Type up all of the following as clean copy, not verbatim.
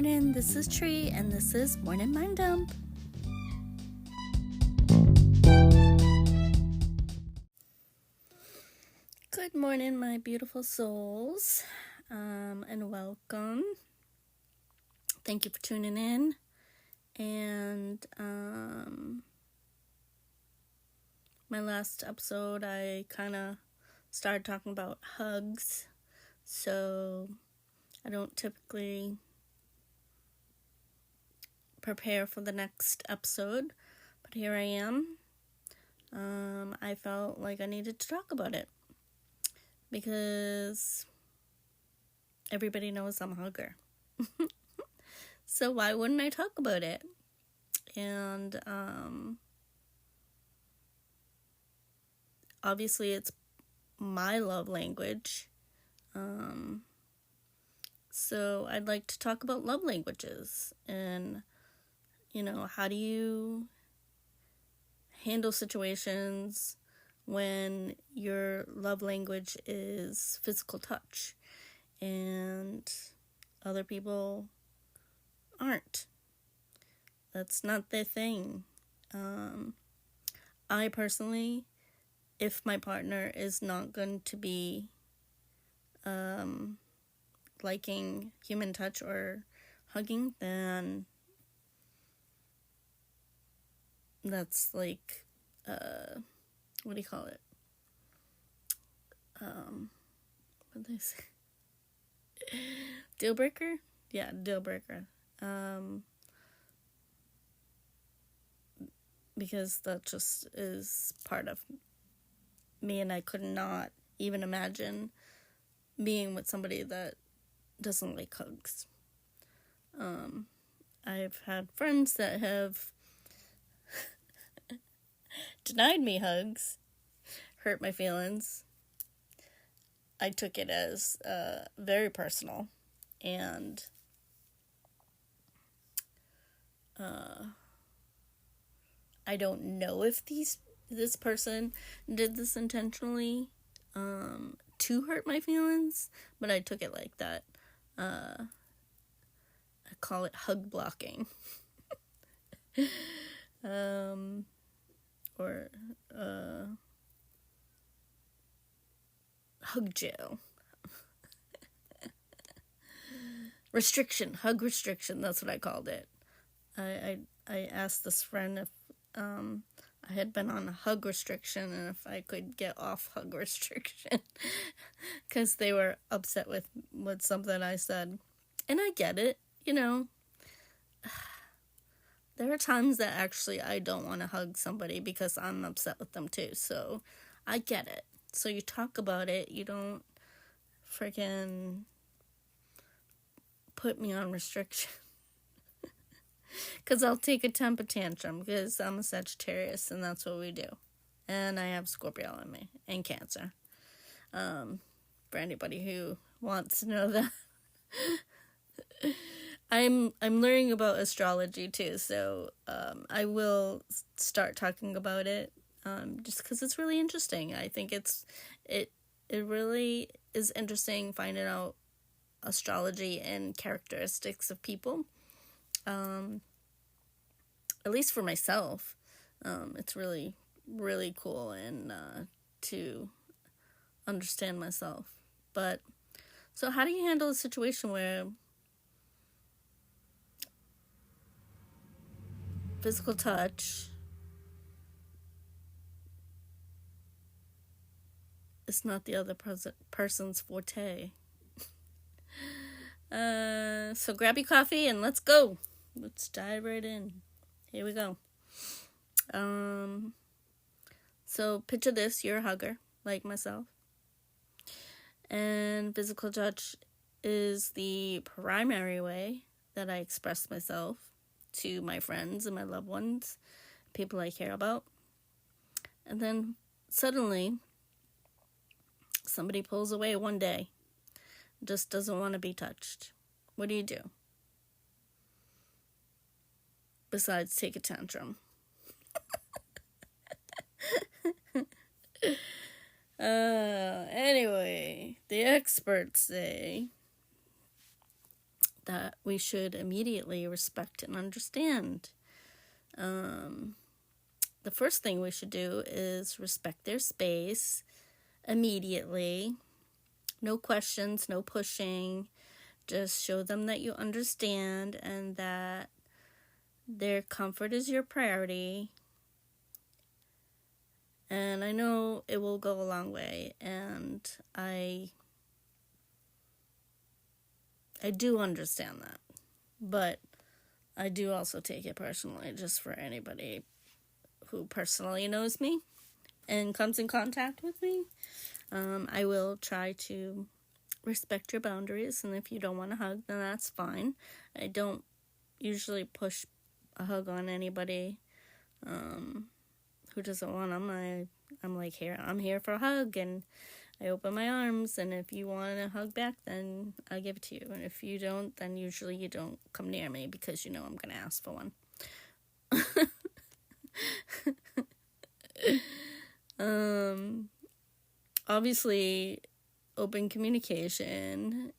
morning, this is Trie, and this is Morning Mind Dump. Good morning, my beautiful souls, and welcome. Thank you for tuning in, and my last episode, I kind of started talking about hugs, so I don't typically prepare for the next episode, but here I am. I felt like I needed to talk about it because everybody knows I'm a hugger. So why wouldn't I talk about it? And obviously it's my love language. So I'd like to talk about love languages and, how do you handle situations when your love language is physical touch and other people aren't. That's not their thing. I personally, if my partner is not going to be liking human touch or hugging, then that's like, what do you call it? What did they say? Deal breaker? Yeah, deal breaker. Because that just is part of me, and I could not even imagine being with somebody that doesn't like hugs. I've had friends that have denied me hugs, hurt my feelings. I took it as very personal, and I don't know if this person did this intentionally to hurt my feelings, but I took it like that. I call it hug blocking. Or hug jail. Hug restriction, that's what I called it. I asked this friend if I had been on a hug restriction and if I could get off hug restriction because they were upset with something I said. And I get it, There are times that actually I don't want to hug somebody because I'm upset with them too, so I get it. So you talk about it, you don't freaking put me on restriction. Because I'll take a temper tantrum because I'm a Sagittarius and that's what we do. And I have Scorpio in me and Cancer. For anybody who wants to know that. I'm learning about astrology too, so I will start talking about it just because it's really interesting. I think it really is interesting finding out astrology and characteristics of people. At least for myself, it's really, really cool and to understand myself. But so how do you handle a situation where physical touch is not the other person's forte? So grab your coffee and let's go. Let's dive right in. Here we go. So picture this, you're a hugger, like myself. And physical touch is the primary way that I express myself to my friends and my loved ones, people I care about. And then suddenly, somebody pulls away one day, just doesn't want to be touched. What do you do? Besides take a tantrum. Anyway, the experts say that we should immediately respect and understand. The first thing we should do is respect their space immediately. No questions, no pushing. Just show them that you understand and that their comfort is your priority. And I know it will go a long way, and I do understand that. But I do also take it personally, just for anybody who personally knows me and comes in contact with me. I will try to respect your boundaries, and if you don't want a hug, then that's fine. I don't usually push a hug on anybody who doesn't want them. I'm like, I'm here for a hug, and I open my arms, and if you want a hug back, then I give it to you. And if you don't, then usually you don't come near me because you know I'm going to ask for one. Obviously, open communication.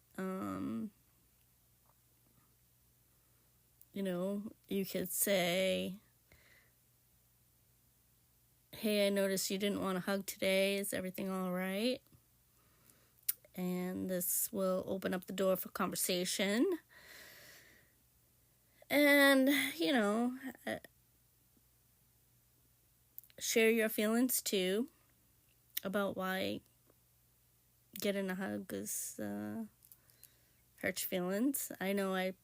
You could say, hey, I noticed you didn't want a hug today. Is everything all right? And this will open up the door for conversation. And, share your feelings too about why getting a hug is hurts feelings. I know I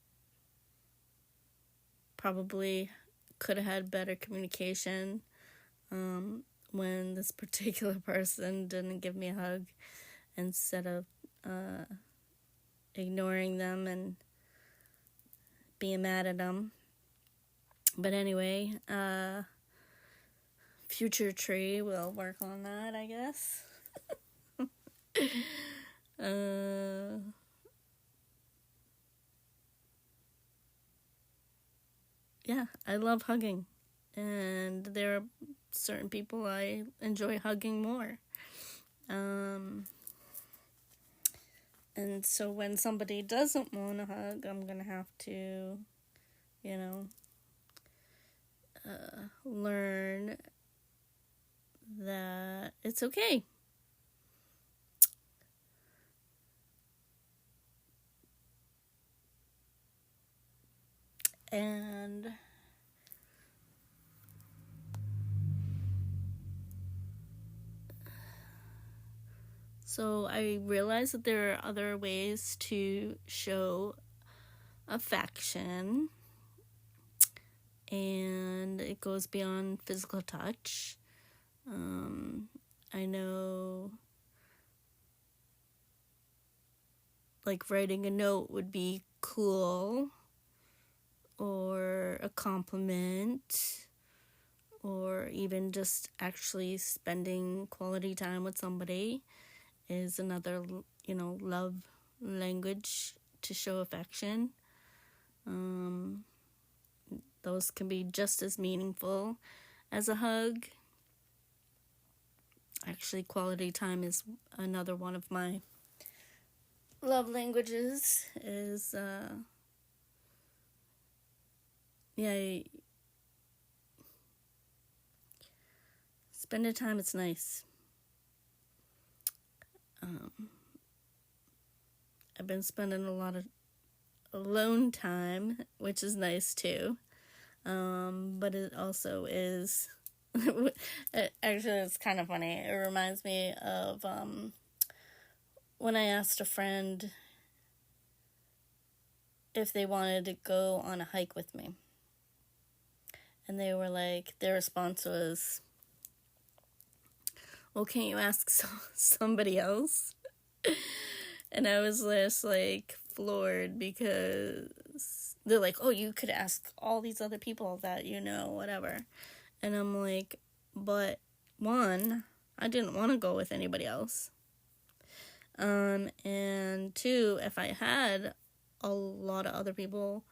probably could have had better communication when this particular person didn't give me a hug, instead of ignoring them and being mad at them. But anyway, future Trie will work on that, I guess. Yeah, I love hugging, and there are certain people I enjoy hugging more. And so when somebody doesn't want a hug, I'm gonna have to, learn that it's okay. And so I realized that there are other ways to show affection, and it goes beyond physical touch. I know, like, writing a note would be cool, or a compliment, or even just actually spending quality time with somebody is another, love language to show affection. Those can be just as meaningful as a hug. Actually, quality time is another one of my love languages. Is spending time, it's nice. I've been spending a lot of alone time, which is nice too. But it also is actually, it's kind of funny. It reminds me of when I asked a friend if they wanted to go on a hike with me, and they were like, their response was, well, can't you ask somebody else? And I was just like floored, because they're like, oh, you could ask all these other people that whatever. And I'm like, but one, I didn't want to go with anybody else. And two, if I had a lot of other people,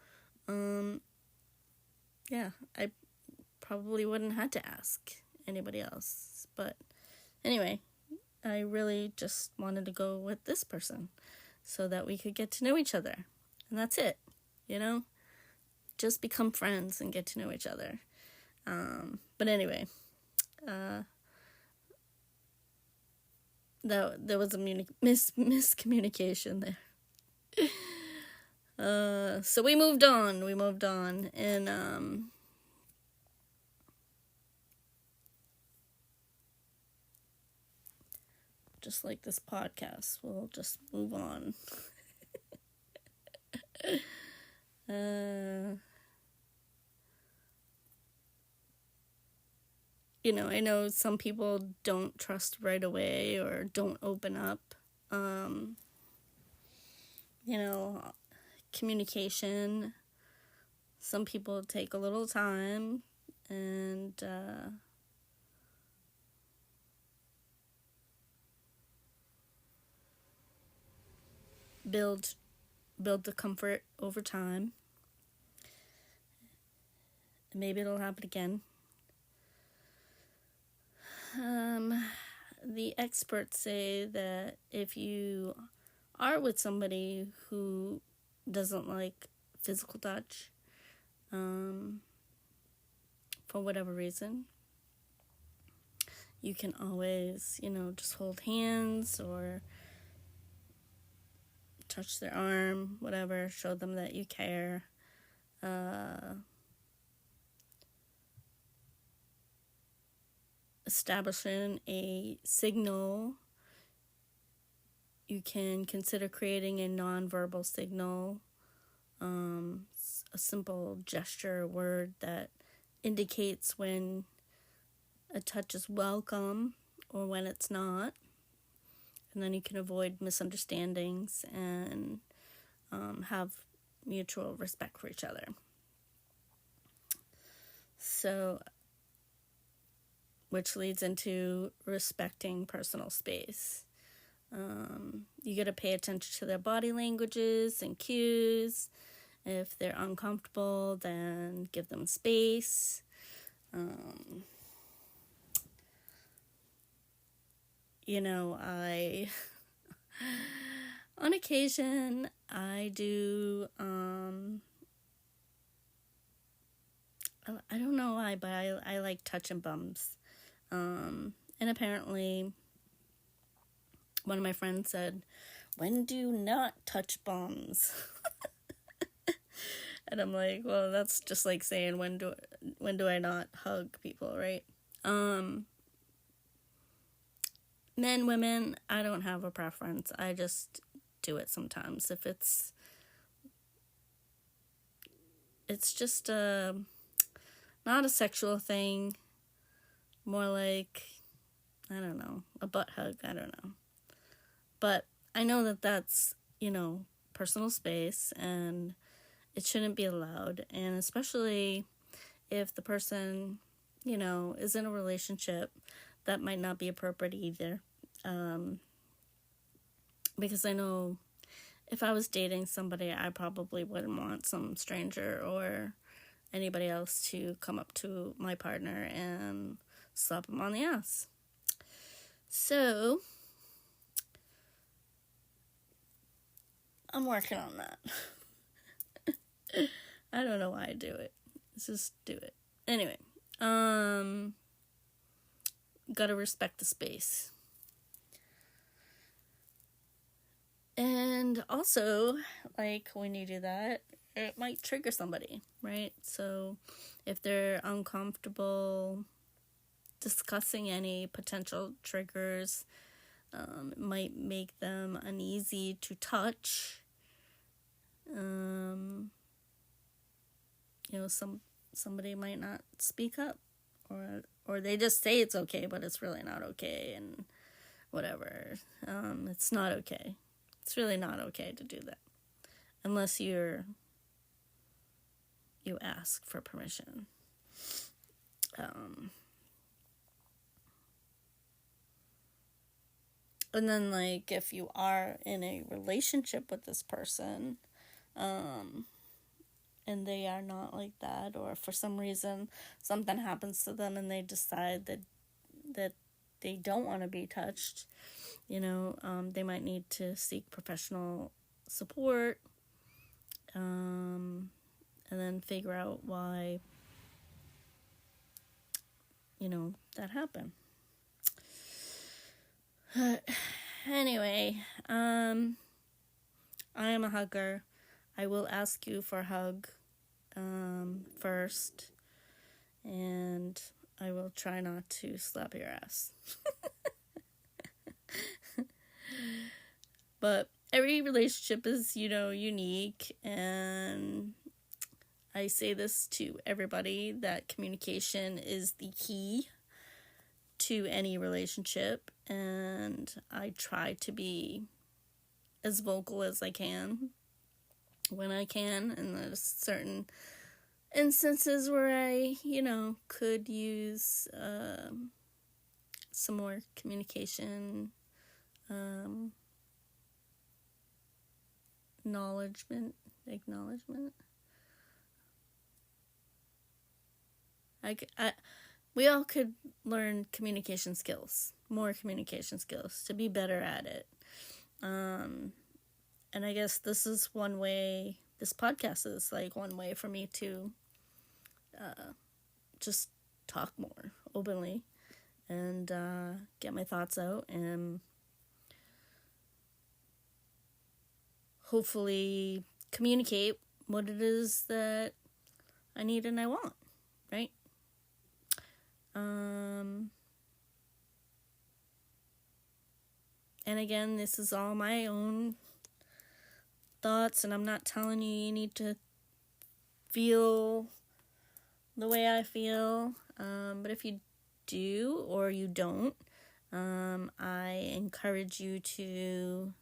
I probably wouldn't have to ask anybody else. But anyway, I really just wanted to go with this person so that we could get to know each other. And that's it, you know? Just become friends and get to know each other. But anyway, there was a miscommunication there. So we moved on, and just like this podcast, we'll just move on. I know some people don't trust right away or don't open up. Communication. Some people take a little time and build the comfort over time. Maybe it'll happen again. The experts say that if you are with somebody who doesn't like physical touch, for whatever reason, you can always, just hold hands or touch their arm, whatever, show them that you care. Establishing a signal. You can consider creating a nonverbal signal, a simple gesture, word that indicates when a touch is welcome or when it's not. And then you can avoid misunderstandings and have mutual respect for each other. So, which leads into respecting personal space. You got to pay attention to their body languages and cues. If they're uncomfortable, then give them space. On occasion, I do, I don't know why, but I like touching bums. And apparently, one of my friends said, "When do you not touch bums?" And I'm like, well, that's just like saying, when do I not hug people, right? Men, women, I don't have a preference. I just do it sometimes. If it's just not a sexual thing, more like, I don't know, a butt hug, I don't know. But I know that that's, personal space, and it shouldn't be allowed. And especially if the person, is in a relationship, that might not be appropriate either. Because I know if I was dating somebody, I probably wouldn't want some stranger or anybody else to come up to my partner and slap him on the ass. So, I'm working on that. I don't know why I do it. Let's just do it. Anyway, gotta respect the space. And also, like, when you do that, it might trigger somebody, right? So if they're uncomfortable discussing any potential triggers, it might make them uneasy to touch. Somebody might not speak up, or they just say it's okay, but it's really not okay, and whatever. It's not okay. It's really not okay to do that, unless you ask for permission. And then, like, if you are in a relationship with this person, and they are not like that, or for some reason something happens to them and they decide that they don't want to be touched, they might need to seek professional support. and then figure out why, that happened. Anyway, I am a hugger. I will ask you for a hug first, and I will try not to slap your ass. But every relationship is, unique, and I say this to everybody, that communication is the key to any relationship, and I try to be as vocal as I can when I can, and there's certain instances where I, could use some more communication, acknowledgement. We all could learn communication skills, more communication skills, to be better at it. And I guess this is one way, this podcast is like one way for me to just talk more openly and get my thoughts out, and hopefully communicate what it is that I need and I want, right? And again, this is all my own thoughts, and I'm not telling you need to feel the way I feel, but if you do or you don't, I encourage you to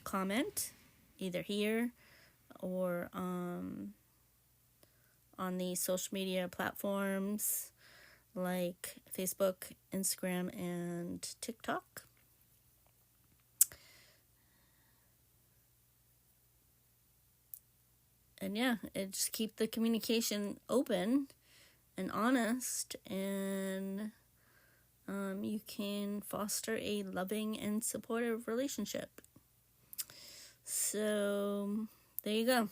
comment either here or on the social media platforms like Facebook, Instagram, and TikTok. And yeah, just keep the communication open and honest, and you can foster a loving and supportive relationship. So there you go.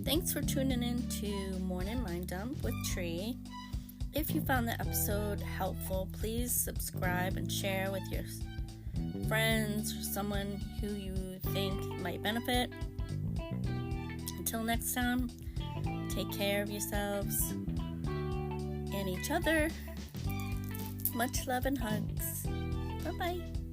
Thanks for tuning in to Morning Mind Dump with Trie. If you found the episode helpful, please subscribe and share with your friends or someone who you think might benefit. Until next time, take care of yourselves and each other. Much love and hugs. Bye-bye.